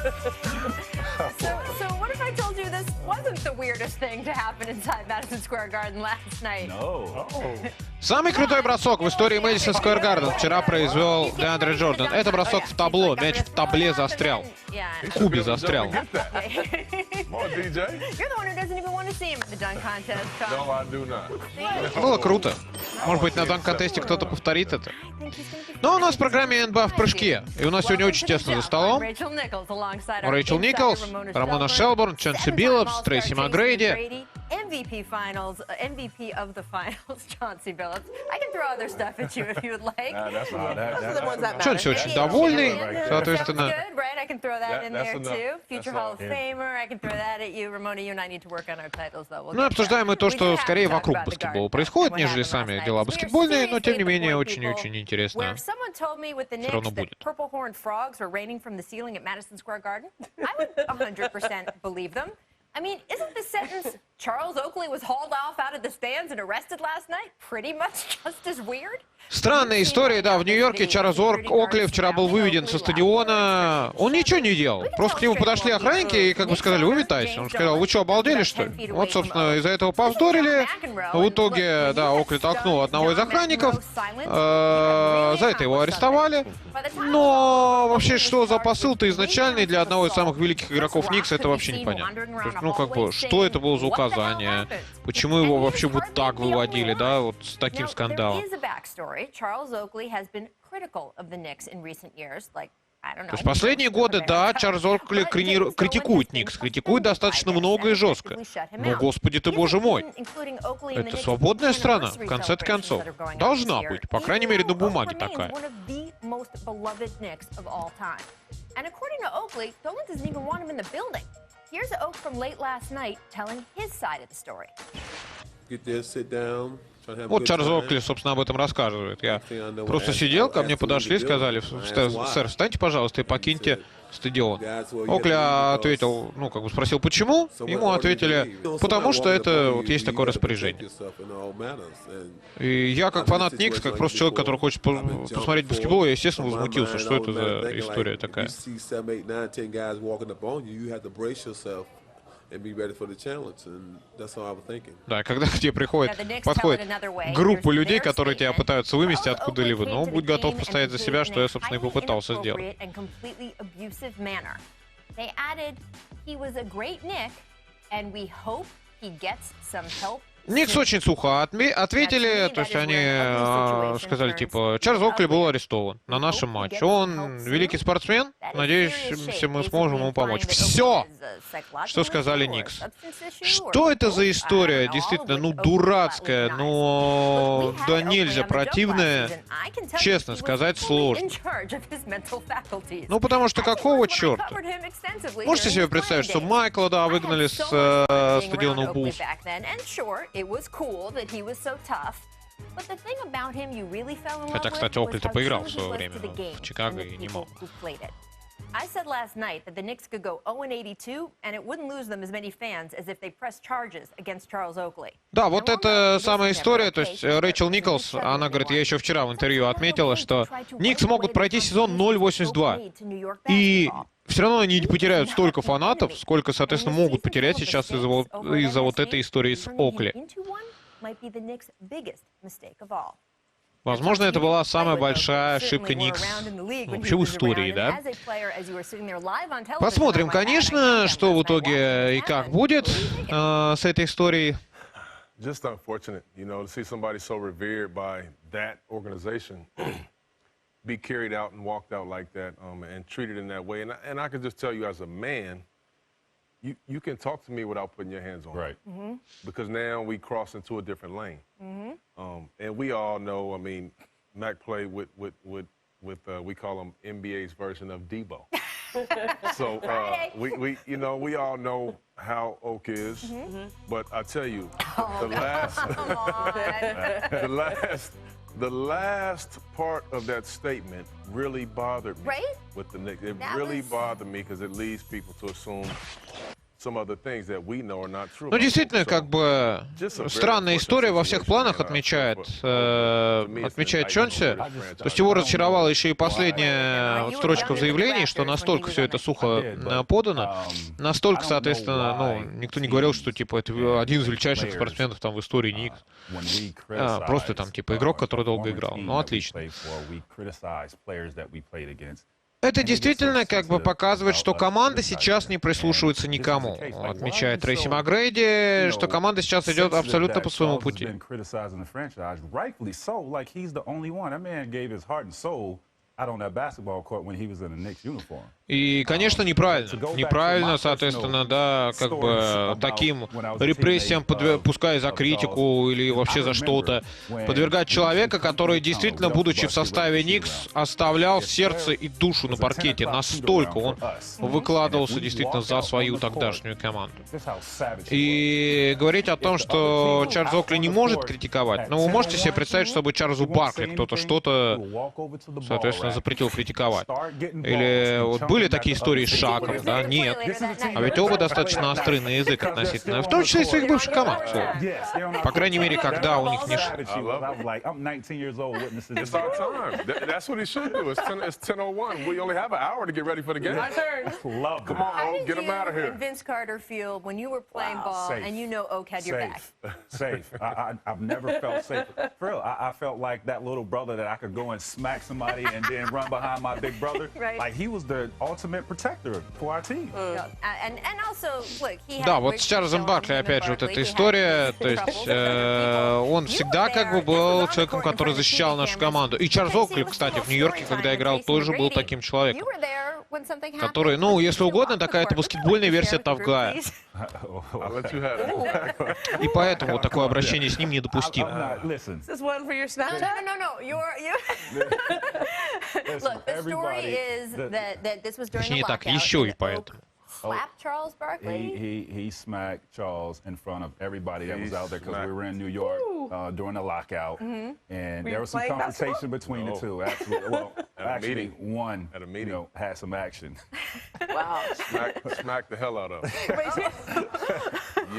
So what if I told you this wasn't the weirdest thing to happen inside Madison Square Garden last night? No. Самый крутой бросок в истории Мэдисон Сквер Гарден вчера произвел Деандре Джордан. Это бросок в табло. Мяч в табле застрял. В кубе застрял. Было круто. Может быть, на данк-контесте кто-то повторит это. Но у нас в программе НБА в прыжке. И у нас сегодня очень тесно за столом. Рэйчел Николс, Рамона Шелборн, Ченси Биллопс, Трейси Макгрейди. MVP of the finals, Chauncey Billups. I can throw other stuff at you if you would like. Чонси очень довольный, соответственно. Good, right? I can throw that in there too. Future Hall of Famer. I can throw that at you. Ramona, you and I need to work on our titles, though. Ну, обсуждаем мы то, что скорее вокруг баскетбола происходит, нежели сами дела баскетбольные, но тем не менее очень и очень интересно. Все равно будет. Purple horned frogs were raining from the ceiling at Madison Square Garden. I would 100% believe them. I mean, isn't the sentence Charles Oakley was hauled off out of the stands and arrested last night pretty much just as weird? Странная история, да, в Нью-Йорке Чарльз Оукли вчера был выведен со стадиона. Он ничего не делал. Просто к нему подошли охранники и как бы сказали: выметайся. Он сказал: вы что, обалдели, что ли? Вот, собственно, из-за этого повздорили. В итоге, да, Оукли толкнул одного из охранников. За это его арестовали. Но вообще, что за посыл-то изначальный для одного из самых великих игроков Никс, это вообще непонятно. То есть, ну, как бы, что это было за указание? Почему его вообще вот так выводили, да, вот с таким скандалом? Charles Oakley has been critical of the Knicks in recent years, like, I don't know. То есть последние годы, да, Чарльз Оукли критикует Никс, критикует достаточно много и жестко. Но, господи ты, боже мой, это свободная страна, в конце концов. Должна быть, по крайней мере, на бумаге такая. Here's Oak from late last night telling his side of the story. Get there, sit down. Вот Чарльз Оукли, собственно, об этом рассказывает. Я просто сидел, ко мне подошли, сказали: сэр, встаньте, пожалуйста, и покиньте стадион. Оукли ответил, ну, как бы спросил, почему? Ему ответили: потому что это вот есть такое распоряжение. И я, как фанат Никс, как просто человек, который хочет посмотреть баскетбол, я, естественно, возмутился, что это за история такая. Да, когда к тебе подходит группа людей, которые тебя пытаются вывести откуда-либо, ну, будь готов постоять за себя, что я, собственно, и попытался сделать. Никс очень сухо ответили, то есть они сказали, типа: Чарльз Оукли был арестован на нашем матче. Он великий спортсмен, надеюсь, мы сможем ему помочь. Все, что сказали Никс. Что это за история? Действительно, ну, дурацкая, но да нельзя противная. Честно сказать, сложно. Ну, потому что какого черта? Можете себе представить, что Майкла, да, выгнали с стадиона Буллс? Хотя, кстати, Оукли-то поиграл в свое время в Чикаго и не мог. I said last night that the Knicks could go 0-82, and it wouldn't lose them as many fans as if they pressed charges against Charles Oakley. Да, вот это самая история, то есть Рэйчел Николс, она говорит, я еще вчера в интервью отметила, что Никс могут пройти сезон 0-82, и все равно они не потеряют столько фанатов, сколько, соответственно, могут потерять сейчас из-за вот этой истории с Оукли. Возможно, это была самая большая ошибка Никс вообще в истории, да? Посмотрим, конечно, что в итоге и как будет с этой историей. Just unfortunate, you know, to see somebody so revered by that organization be carried out and walked out like that, and treated in that way. And I can just tell you, as a man, you can talk to me without putting your hands on me. Right. Mm-hmm. Because now we cross into a different lane. Mm-hmm. And we all know, I mean, Mac played with we call him NBA's version of Debo. So we you know, we all know how Oak is. Mm-hmm. But I tell you, the last part of that statement really bothered me. Right? With the Knicks. It really bothered me because it leads people to assume Ну, действительно, как бы странная история во всех планах отмечает Чонси. То есть его разочаровала еще и последняя строчка в заявлении, что настолько все это сухо подано, настолько, соответственно, ну, никто не говорил, что, типа, это один из величайших спортсменов там в истории Никс. Просто там, типа, игрок, который долго играл. Ну, отлично. Это действительно как бы показывает, что команда сейчас не прислушивается никому. Отмечает Трейси Макгрейди, что команда сейчас идет абсолютно по своему пути. И, конечно, неправильно. Неправильно, соответственно, да, как бы таким репрессиям, пускай за критику или вообще за что-то, подвергать человека, который действительно, будучи в составе Никс, оставлял сердце и душу на паркете. Настолько он выкладывался действительно за свою тогдашнюю команду. И говорить о том, что Чарльз Оукли не может критиковать, ну, вы можете себе представить, чтобы Чарльзу Баркли кто-то что-то, соответственно, запретил критиковать? Или вот были такие истории с Шаком, да? Нет. А ведь оба достаточно остры на язык относительно, в том числе и своих бывших команд. По крайней мере, когда у них не шло. Да, вот с Чарльзом Баркли, опять же, вот эта история, то есть он всегда как бы был человеком, который защищал нашу команду. И Чарльз Оукли, кстати, в Нью-Йорке, когда играл, тоже был таким человеком, который, ну, если угодно, такая-то баскетбольная версия Тавгая. И поэтому вот такое обращение с ним недопустимо. Точнее так, еще и поэтому. Slap Charles Barkley? He smacked Charles in front of everybody that was out there because we were in New York during the lockout, and there was some confrontation between the two. Absolutely. Well, actually, one, you know, had some action. Wow. Smack the hell out of him.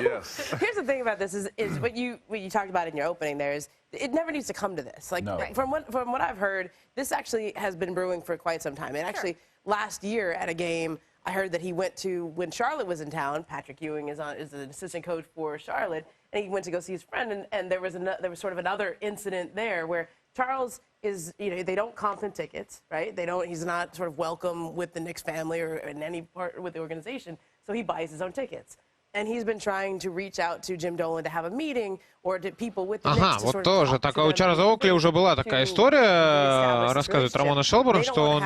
Yes. Here's the thing about this is what you talked about in your opening there is it never needs to come to this. Like from what I've heard, this actually has been brewing for quite some time. And actually, last year at a game, I heard that he went to, when Charlotte was in town, Patrick Ewing is an assistant coach for Charlotte, and he went to go see his friend, and there was sort of another incident there where Charles is, you know, they don't comp him tickets, right? He's not sort of welcome with the Knicks family or in any part with the organization, so he buys his own tickets. And he's been trying to reach out to Jim Dolan to have a meeting or to people with the Ага, вот тоже такая у Чарльза Оукли уже была такая история, рассказывает Рамона Шелборн, что он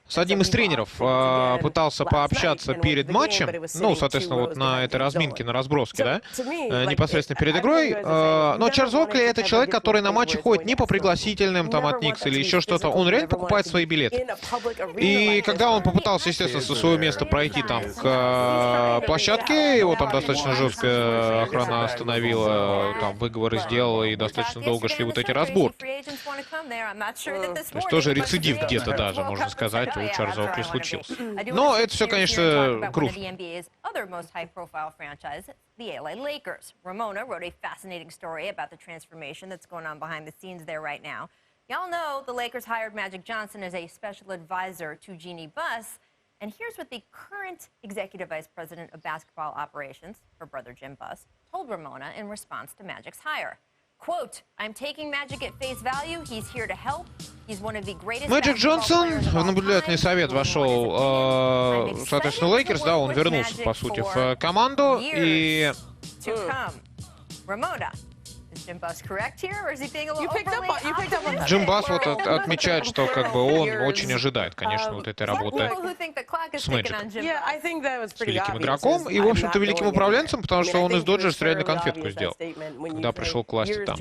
с одним из тренеров пытался пообщаться перед матчем, ну, соответственно, вот на этой разминке, на разброске, да, непосредственно перед игрой. Но Чарльз Оукли — это человек, который на матче ходит не по пригласительным, там, от Никс или еще что-то, он реально покупает свои билеты. И когда он попытался, естественно, со своего места пройти там к площадке, его там достаточно жесткая охрана остановила, там выговоры сделала, и достаточно долго шли вот эти разборки. То есть тоже рецидив где-то даже, можно сказать, у Чарльза Оукли случился. Но это все, конечно, грустно. The LA Lakers. Ramona wrote a fascinating story about the transformation that's going on behind the scenes there right now. Y'all know the Lakers hired Magic Johnson as a special advisor to Jeannie Buss. And here's what the current executive vice president of basketball operations, her brother Jim Buss, told Ramona in response to Magic's hire. Quote, I'm taking Magic at face value. He's here to help. He's one of the greatest. Magic Johnson в наблюдательный совет вошел, соответственно, Лейкерс, да, он вернулся, по сути, в команду, и... Ramona. Jim Buss correct here, or is he being a little Джим Басс вот отмечает, что как бы он очень ожидает, конечно, вот этой работы с Мэджиком, с великим игроком и, в общем-то, великим управленцем, потому что он из Доджерс реально конфетку сделал, когда пришел к власти там.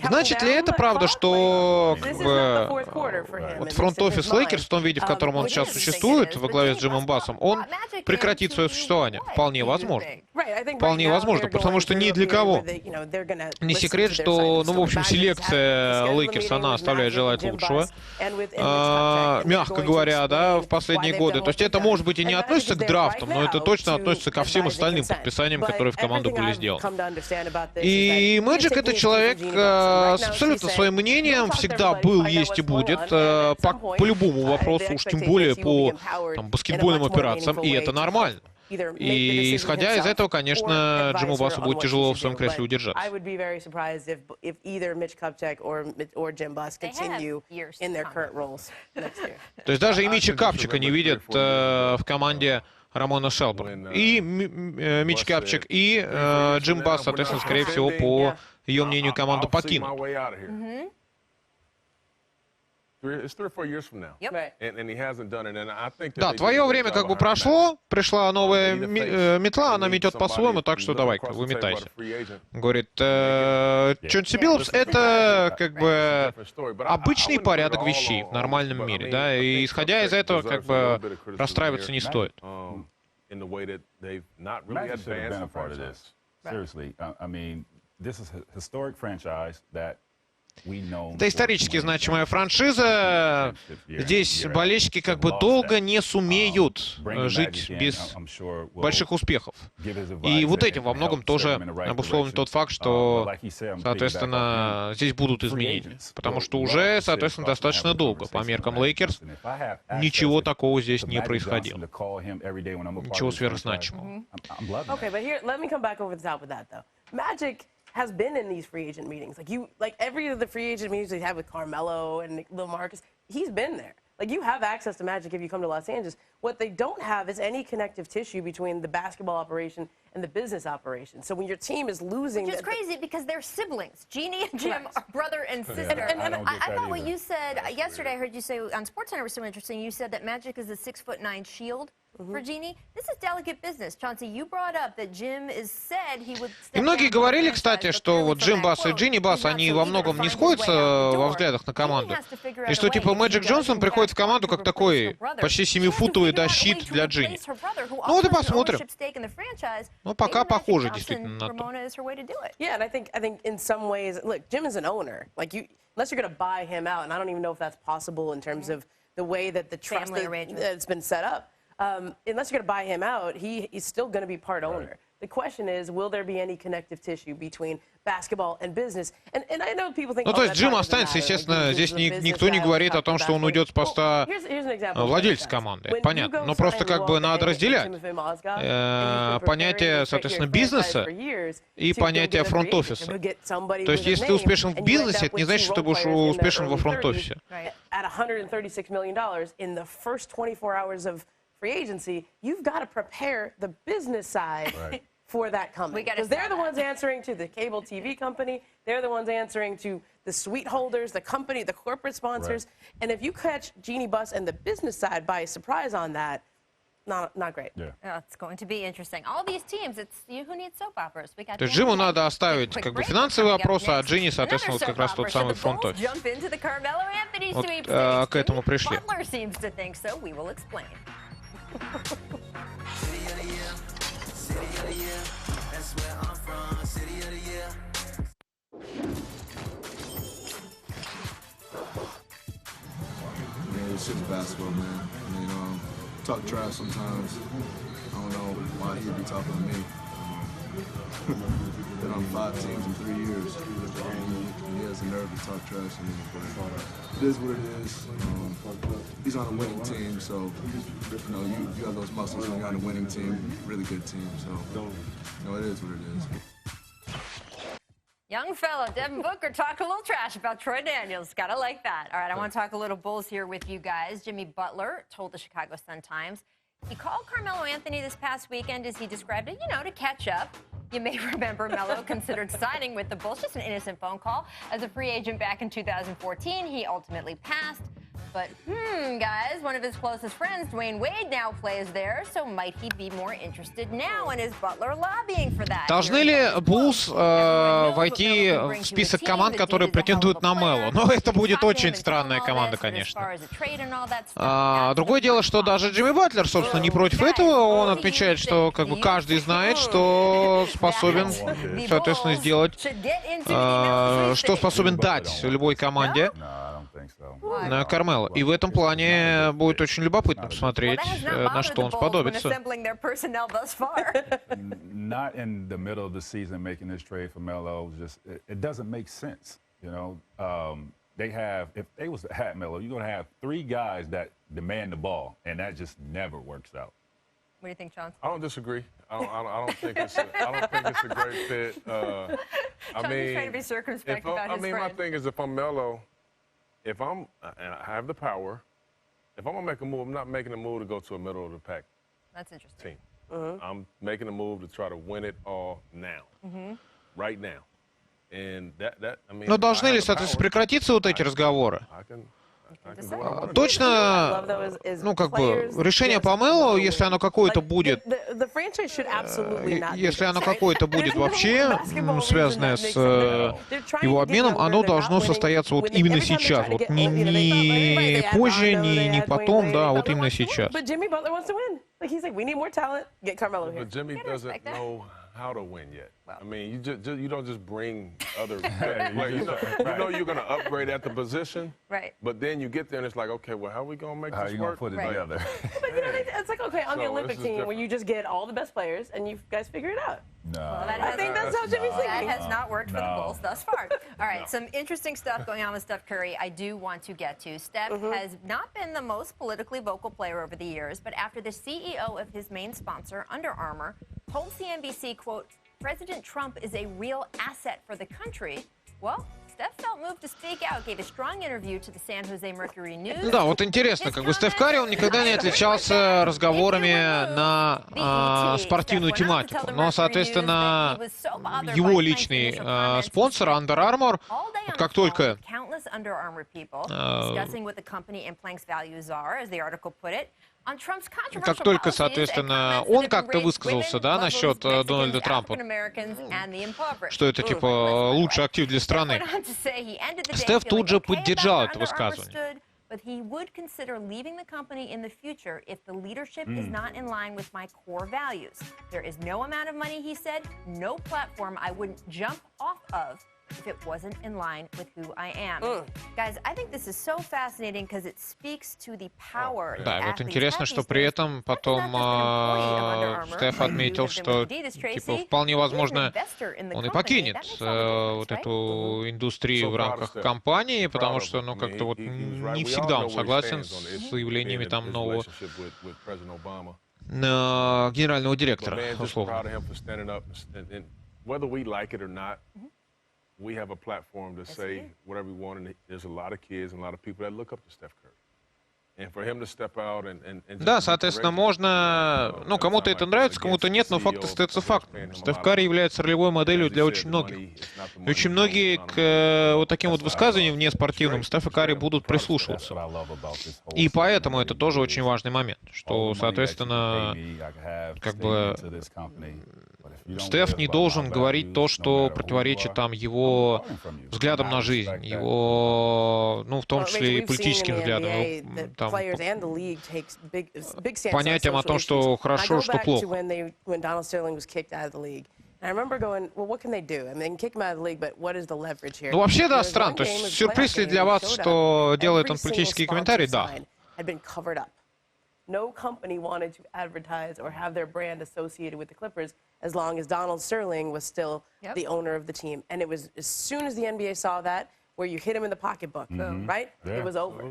Значит ли это правда, что вот фронт-офис Лейкерс в том виде, в котором он сейчас существует, во главе с Джимом Басом, он прекратит свое существование? Вполне возможно. Вполне возможно, потому что ни для кого не секрет, что, ну, в общем, селекция Лейкерс, она оставляет желать лучшего, мягко говоря, да, в последние годы. То есть это, может быть, и не относится к драфтам, но это точно относится ко всем остальным подписаниям, которые в команду были сделаны. И Мэджик — это человек с абсолютно своим мнением, всегда был, есть и будет, по любому вопросу, уж тем более по там, баскетбольным операциям, и это нормально. И исходя из этого, конечно, Джиму Басу будет тяжело в своем кресле удержаться. То есть даже и Митча Капчика не видят в команде Рамона Шелберна. И Митч Капчик, и Джим Бас, соответственно, скорее всего, по ее мнению, команду покинут. Да, твое время как бы прошло, пришла новая метла, она метет по-своему, так что давай-ка, выметайся. Говорит, Чонси Биллупс — это как бы обычный порядок вещей в нормальном мире, да, и исходя из этого, как бы расстраиваться не стоит. Это исторически значимая франшиза. Здесь болельщики как бы долго не сумеют жить без больших успехов. И вот этим во многом тоже обусловлен тот факт, что, соответственно, здесь будут изменения. Потому что уже, соответственно, достаточно долго, по меркам Лейкерс, ничего такого здесь не происходило. Ничего сверхзначимого. Has been in these free agent meetings. Like every of the free agent meetings they have with Carmelo and Lil Marcus, he's been there. Like you have access to Magic if you come to Los Angeles. What they don't have is any connective tissue between the basketball operation and the business operation. So when your team is losing, which is crazy because they're siblings. Jeannie and Jim are brother and sister. And I thought what you said yesterday, I heard you say on SportsCenter was so interesting. You said that Magic is a 6'9" shield for Jeannie. This is delicate business. Chauncey, you brought up that Jim is said he would. И многие говорили, кстати, что вот Джим Бас и Джинни Бас, они во многом не сходятся во взглядах на команду. И что типа Мэджик Джонсон приходит в команду как такой почти 7-футовый, да, щит для Джинни. Ну вот и посмотрим. Ну пока похоже действительно на то. Yeah, and I think in some ways, look, Jim is an owner. Like unless you're going to buy him out, and I don't even know if that's possible in terms of the way that the trust that's been set up. Unless you're going to buy him out, he's still going to be part owner. The question is, will there be any connective tissue between basketball and business? And I know people think. Ну, то есть Джим останется, естественно, здесь никто не говорит о том, что он уйдет с поста владельца команды. Это понятно. Но просто как бы надо разделять понятие, соответственно, бизнеса и понятие фронт-офиса. То есть если ты успешен в бизнесе, это не значит, что ты будешь успешен во фронт-офисе. Free agency, you've got to prepare the business side for that coming. Because they're the ones answering to the cable TV company. They're the ones answering to the suite holders, the company, the corporate sponsors. And if you catch Jeannie Buss and the business side by surprise on that, not great. It's going to be interesting. All these teams, it's you who need soap operas. То есть Джиму надо оставить как бы финансовые вопросы, а Джинни, соответственно, вот как раз тот самый фронт-офис. Вот к этому пришли. It's just basketball, man. I mean, talk trash sometimes. I don't know why he'd be talking to me. Been on 5 teams in 3 years. He has the nerve to talk trash to me, but it is what it is. He's on a winning team, so you know you have those muscles when you're on a winning team, really good team. So you know it is what it is. Young fellow, Devin Booker, talked a little trash about Troy Daniels. Gotta like that. All right, I want to talk a little Bulls here with you guys. Jimmy Butler told the Chicago Sun-Times he called Carmelo Anthony this past weekend, as he described it, you know, to catch up. You may remember Melo considered signing with the Bulls, just an innocent phone call. As a free agent back in 2014, he ultimately passed. But, guys, one of his closest friends, Dwayne Wade, now plays there, so might he be more interested now in his Butler lobbying for that? Должны ли Буллс войти в список команд, которые претендуют на Мело? Но это будет очень странная команда, конечно. Другое дело, что даже Джимми Батлер, собственно, не против этого. Он отмечает, что как бы каждый знает, что способен, соответственно, сделать, что способен дать любой команде на Кармело. И в этом плане будет очень любопытно посмотреть, на что он сподобится. Not in the middle of the season making this trade for Melo, just it doesn't make sense. You know, they have, if they was to have Melo, you're gonna have 3 guys that demand the ball, and that just never works out. What do you think, John? I don't disagree. I don't think it's a great fit. I mean, trying to be circumspect about his friend. my thing is, if I'm Melo, if I'm and I have the power, if I'm gonna make a move, I'm not making a move to go to a middle of the pack. That's interesting. Team. I'm making a move to try to win it all now, right now. And that I mean. Но должны ли, соответственно, прекратиться вот эти разговоры? Точно, ну, как бы, решение по Мело, если оно какое-то будет, если оно какое-то будет вообще связанное с его обменом, оно должно состояться вот именно сейчас. Вот не позже, не потом, да, вот именно сейчас. But Jimmy doesn't know how to win yet. I mean, you don't just bring other like, you know you're going to upgrade at the position, right? But then you get there and it's like, okay, well, how are we going to make this work? Put it together? But you know, it's like, okay, on the Olympic team where you just get all the best players and you guys figure it out. No, I think that's how Jimmy's thinking. That has not worked for the Bulls thus far. All right, some interesting stuff going on with Steph Curry I do want to get to. Steph has not been the most politically vocal player over the years, but after the CEO of his main sponsor, Under Armour, told CNBC, quote, President Trump is a real asset for the country, well, Steph felt moved to speak out, gave a strong interview to the San Jose Mercury News. Да, вот интересно, как бы Стеф Карри, он никогда не отличался разговорами на спортивную тематику. Но, соответственно, его личный спонсор, Under Armour, вот как только соответственно, он как-то высказался, да, насчет Дональда Трампа, что это, типа, лучший актив для страны. Стеф тут же поддержал это высказывание. But he would consider leaving the company in the future if the leadership is not in line with my core values. There is no amount of money, he said, no platform I wouldn't jump off of if it wasn't in line with who I am. Guys, I think this is so fascinating because it speaks to the power. Да, вот интересно, что при этом потом Стеф отметил, что типа вполне возможно он и покинет вот эту индустрию в рамках компании, потому что, ну, как-то вот не всегда он согласен с заявлениями там нового генерального директора, условно. We have a platform to say whatever we want, and there's a lot of kids and a lot of people that look up to Steph Curry. And for him to step out and да, соответственно, можно, ну, кому-то это нравится, кому-то нет, но факт остается фактом. Стеф Карри является ролевой моделью для очень многих. И очень многие к вот таким вот высказываниям вне спортивным Стефа Карри будут прислушиваться. И поэтому это тоже очень важный момент, что, соответственно, как бы Стеф не должен говорить то, что противоречит там его взглядам на жизнь, его, ну, в том числе и политическим взглядам, там, понятием о том, что хорошо, что плохо. Ну, вообще, да, странно. То есть сюрприз ли для вас, что делает он политические комментарии? Да. No company wanted to advertise or have their brand associated with the Clippers as long as Donald Sterling was still the owner of the team. And it was as soon as the NBA saw that, where you hit him in the pocketbook, right? Yeah, it was over.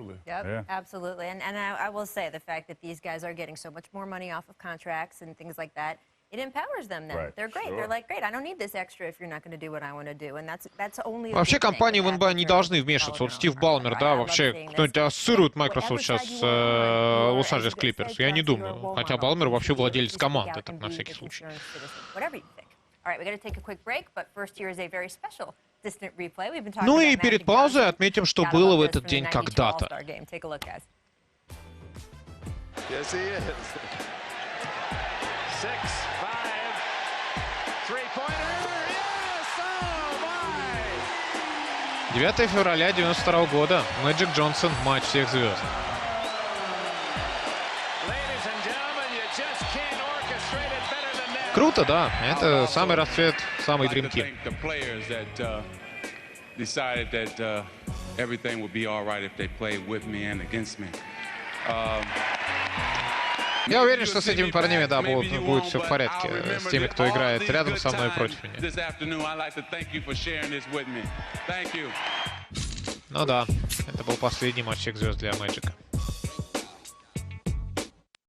Absolutely. And I will say the fact that these guys are getting so much more money off of contracts and things like that, it empowers them then. They're great. They're like, great, I don't need this extra if you're not going to do what I want to do. And that's only вообще компании в НБА не должны вмешиваться. Вот Стив Балмер, да, вообще кто-нибудь ассоциирует Microsoft сейчас с Лос-Анджелес Клипперс? Я не думаю. Хотя Балмер вообще владелец команды, так на всякий случай. Ну и перед паузой отметим, что было в этот день когда-то. Yes, he is. 6-5 three-pointer. Yes! Oh my! 9 февраля 92 года. Мэджик Джонсон. Матч всех звезд. Круто, да. Это самый расцвет, самый Dream Team. Я уверен, что с этими парнями, да, будет все в порядке. С теми, кто играет рядом со мной и против меня. Ну да, это был последний матч всех звезд для Мэджика.